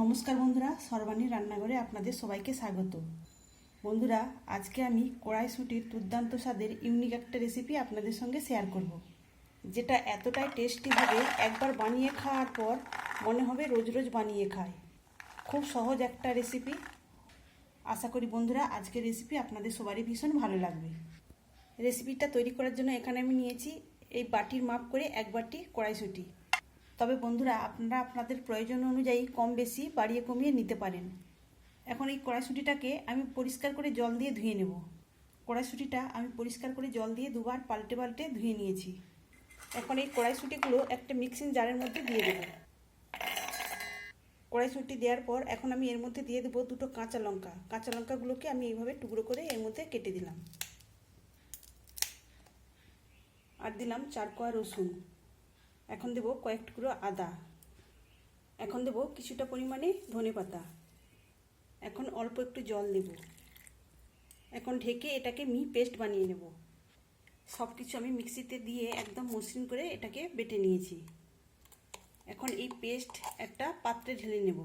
নমস্কার বন্ধুরা, সর্বাণীর রান্নাঘরে আপনাদের সবাইকে স্বাগত। বন্ধুরা, আজকে আমি কড়াইশুঁটির দুর্দান্ত স্বাদের ইউনিক একটা রেসিপি আপনাদের সঙ্গে শেয়ার করব, যেটা এতটাই টেস্টি হবে একবার বানিয়ে খাওয়ার পর মনে হবে রোজ রোজ বানিয়ে খায়। খুব সহজ একটা রেসিপি। আশা করি বন্ধুরা আজকের রেসিপি আপনাদের সবারই ভীষণ ভালো লাগবে। রেসিপিটা তৈরি করার জন্য এখানে আমি নিয়েছি এই বাটির মাপ করে 1 বাটি কড়াইশুঁটি। তবে বন্ধুরা আপনারা আপনাদের প্রয়োজন অনুযায়ী কম বেশি বাড়িয়ে কমিয়ে নিতে পারেন। এখন এই কড়াইশুঁটিটাকে আমি পরিষ্কার করে জল দিয়ে ধুয়ে নেব। কড়াইশুঁটিটা আমি পরিষ্কার করে জল দিয়ে দুবার পাল্টে পাল্টে ধুয়ে নিয়েছি। এখন এই কড়াইশুঁটিগুলো একটা মিক্সিং জারের মধ্যে দিয়ে দেব। কড়াইশুঁটি দেওয়ার পর এখন আমি এর মধ্যে দিয়ে দেবো 2টো কাঁচা লঙ্কা। কাঁচা লঙ্কাগুলোকে আমি এইভাবে টুকরো করে এর মধ্যে কেটে দিলাম। আর দিলাম 4 কোয়া রসুন। এখন দেব কয়েক টুকরো আদা। এখন দেব কিছুটা পরিমাণে ধনেপাতা। এখন অল্প একটু জল দেব। এখন ঢেকে এটাকে পেস্ট বানিয়ে নেব। সব কিছু আমি মিক্সিতে দিয়ে একদম মসৃণ করে এটাকে বেটে নিয়েছি। এখন এই পেস্ট একটা পাত্রে ঢেলে নেব।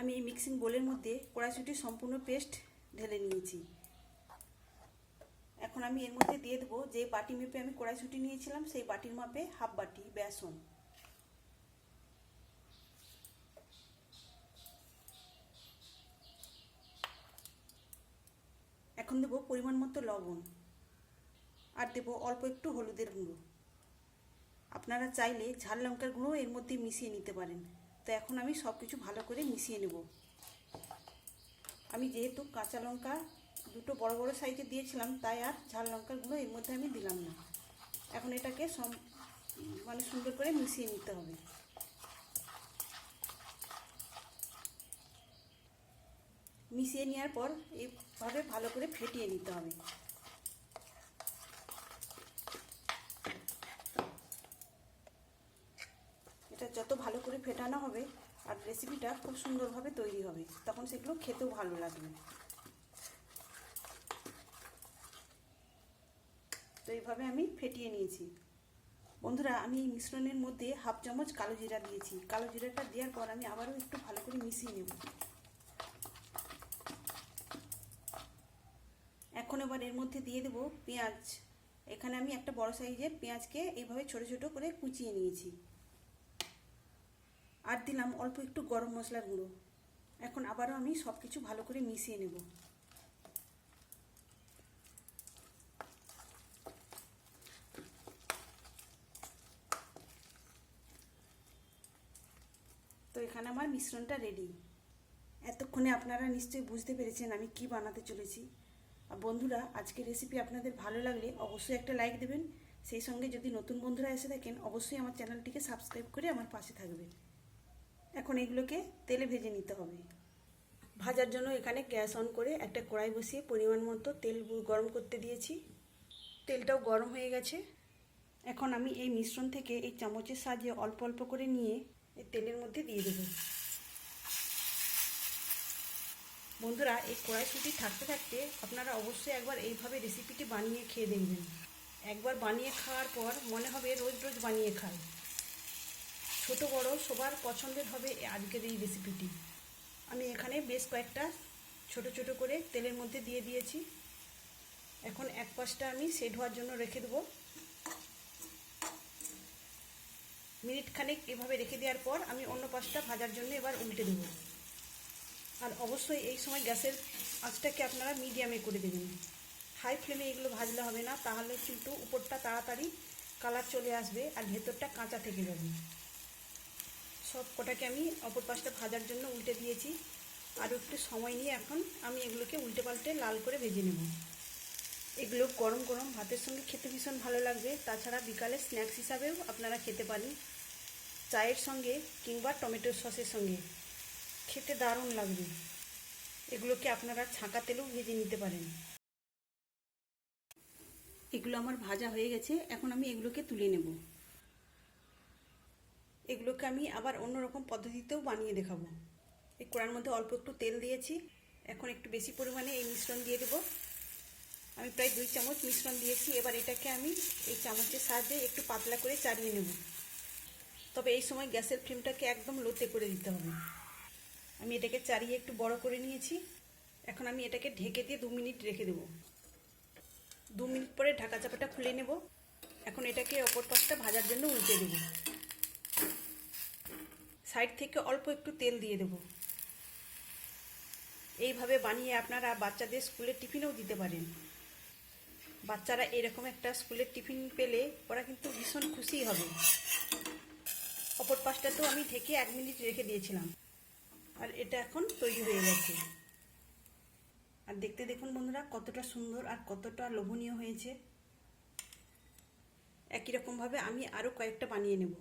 আমি এই মিক্সিং বোলের মধ্যে কড়াইশুঁটির সম্পূর্ণ পেস্ট ঢেলে নিয়েছি। এখন আমি এর মধ্যে দিয়ে দেবো যে বাটি মেপে আমি কড়াইশুঁটি নিয়েছিলাম সেই বাটির মাপে হাফ বাটি বেসন। এখন দেবো পরিমাণ মতো লবণ। আর দেবো অল্প একটু হলুদের গুঁড়ো। আপনারা চাইলে ঝাল লঙ্কার গুঁড়ো এর মধ্যে মিশিয়ে নিতে পারেন। তো এখন আমি সব কিছু ভালো করে মিশিয়ে নেব। আমি যেহেতু কাঁচা লঙ্কা 2টো বড় বড় সাইজে দিয়েছিলাম, তাই আর ঝাল লঙ্কার গুঁড়ো এর মধ্যে আমি দিলাম না। এখন এটাকে সুন্দর করে মিশিয়ে নিতে হবে। মিশিয়ে নেওয়ার পর এইভাবে ভালো করে ফেটিয়ে নিতে হবে। এটা যত ভালো করে ফেটানো হবে আর রেসিপিটা খুব সুন্দরভাবে তৈরি হবে, তখন সেগুলো খেতেও ভালো লাগবে। তো এইভাবে আমি ফেটিয়ে নিয়েছি। বন্ধুরা, আমি এই মিশ্রণের মধ্যে হাফ চামচ কালো জিরা দিয়েছি। কালো জিরাটা দেওয়ার পর আমি আবারও একটু ভালো করে মিশিয়ে নেব। এখন এবার এর মধ্যে দিয়ে দেব পেঁয়াজ। এখানে আমি একটা বড় সাইজের পেঁয়াজকে এইভাবে ছোট ছোট করে কুচিয়ে নিয়েছি। আর দিলাম অল্প একটু গরম মশলার গুঁড়ো। এখন আবারও আমি সব কিছু ভালো করে মিশিয়ে নেব। তো এখানে আমার মিশ্রণটা রেডি। এতক্ষণে আপনারা নিশ্চয়ই বুঝতে পেরেছেন আমি কি বানাতে চলেছি। আর বন্ধুরা, আজকের রেসিপি আপনাদের ভালো লাগলে অবশ্যই একটা লাইক দেবেন। সেই সঙ্গে যদি নতুন বন্ধুরা এসে থাকেন অবশ্যই আমার চ্যানেলটিকে সাবস্ক্রাইব করে আমার পাশে থাকবেন। এখন এগুলোকে তেলে ভেজে নিতে হবে। ভাজার জন্য এখানে গ্যাস অন করে একটা কড়াই বসিয়ে পরিমাণ মতো তেল গরম করতে দিয়েছি। তেলটাও গরম হয়ে গেছে। এখন আমি এই মিশ্রণ থেকে এই চামচের সাহায্যে অল্প অল্প করে নিয়ে এই তেলের মধ্যে দিয়ে দেব। বন্ধুরা, এই কড়াইশুঁটি থাকতে থাকতে আপনারা অবশ্যই একবার এইভাবে রেসিপিটি বানিয়ে খেয়ে দেখবেন। একবার বানিয়ে খাওয়ার পর মনে হবে রোজ রোজ বানিয়ে খাই। ছোট বড় সবার পছন্দের হবে আজকের এই রেসিপিটি। আমি এখানে বেশ কয়েকটা ছোট ছোট করে তেলের মধ্যে দিয়ে দিয়েছি। এখন এক পাশটা আমি সেট হওয়ার জন্য রেখে দেবো। মিনিট খানেক এভাবে রেখে দেওয়ার পর আমি অন্য পাশটা ভাজার জন্য এবার উল্টে দেবো। আর অবশ্যই এই সময় গ্যাসের আঁচটাকে আপনারা মিডিয়ামে করে দেবেন। হাই ফ্লেমে এগুলো ভাজলে হবে না, তাহলে কিন্তু উপরটা তাড়াতাড়ি কালার চলে আসবে আর ভেতরটা কাঁচা থেকে যাবে। সব কটাকে আমি অপর পাশটা ভাজার জন্য উল্টে দিয়েছি। আর একটু সময় নিয়ে এখন আমি এগুলোকে উল্টে পাল্টে লাল করে ভেজে নেব। এগুলো গরম গরম ভাতের সঙ্গে খেতে ভীষণ ভালো লাগবে। তাছাড়া বিকালে স্ন্যাক্স হিসাবেও আপনারা খেতে পারেন, চায়ের সঙ্গে কিংবা টমেটো সসের সঙ্গে খেতে দারুণ লাগবে। এগুলোকে আপনারা ছাঁকা তেলেও ভেজে নিতে পারেন। এগুলো আমার ভাজা হয়ে গেছে। এখন আমি এগুলোকে তুলে নেব। এগুলোকে আমি আবার অন্যরকম পদ্ধতিতেও বানিয়ে দেখাবো। এই কড়াইয়ের মধ্যে অল্প একটু তেল দিয়েছি। এখন একটু বেশি পরিমাণে এই মিশ্রণ দিয়ে দেবো। আমি প্রায় 2 চামচ মিশ্রণ দিয়েছি। এবার এটাকে আমি এই চামচের সাহায্যে একটু পাতলা করে চাড়িয়ে নেব। তবে এই সময় গ্যাসের ফ্লেমটাকে একদম লোতে করে দিতে হবে। আমি এটাকে চাড়িয়ে একটু বড় করে নিয়েছি। এখন আমি এটাকে ঢেকে দিয়ে 2 মিনিট রেখে দেব। 2 মিনিট পরে ঢাকা চাপাটা খুলে নেব। এখন এটাকে অপর পাশটা ভাজার জন্য উল্টে দেব। সাইড থেকে অল্প একটু তেল দিয়ে দেব। এইভাবে বানিয়ে আপনারা বাচ্চাদের স্কুলের টিফিনেও দিতে পারেন। বাচ্চারা এরকম একটা স্কুলের টিফিন পেলে ওরা কিন্তু ভীষণ খুশি হবে। অপর পাশটাতেও আমি ঢেকে 1 মিনিট রেখে দিয়েছিলাম, আর এটা এখন তৈরি হয়ে গেছে। আর দেখতে দেখুন বন্ধুরা কতটা সুন্দর আর কতটা লোভনীয় হয়েছে। একই রকমভাবে আমি আরও কয়েকটা বানিয়ে নেব।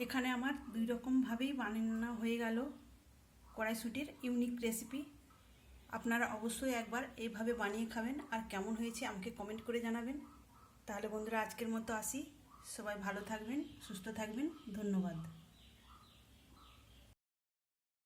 এখানে আমার 2 রকমভাবেই বানানো হয়ে গেল কড়াইশুঁটির ইউনিক রেসিপি। আপনারা অবশ্যই একবার এইভাবে বানিয়ে খাবেন, আর কেমন হয়েছে আমাকে কমেন্ট করে জানাবেন। তাহলে বন্ধুরা আজকের মতো আসি। সবাই ভালো থাকবেন, সুস্থ থাকবেন। ধন্যবাদ।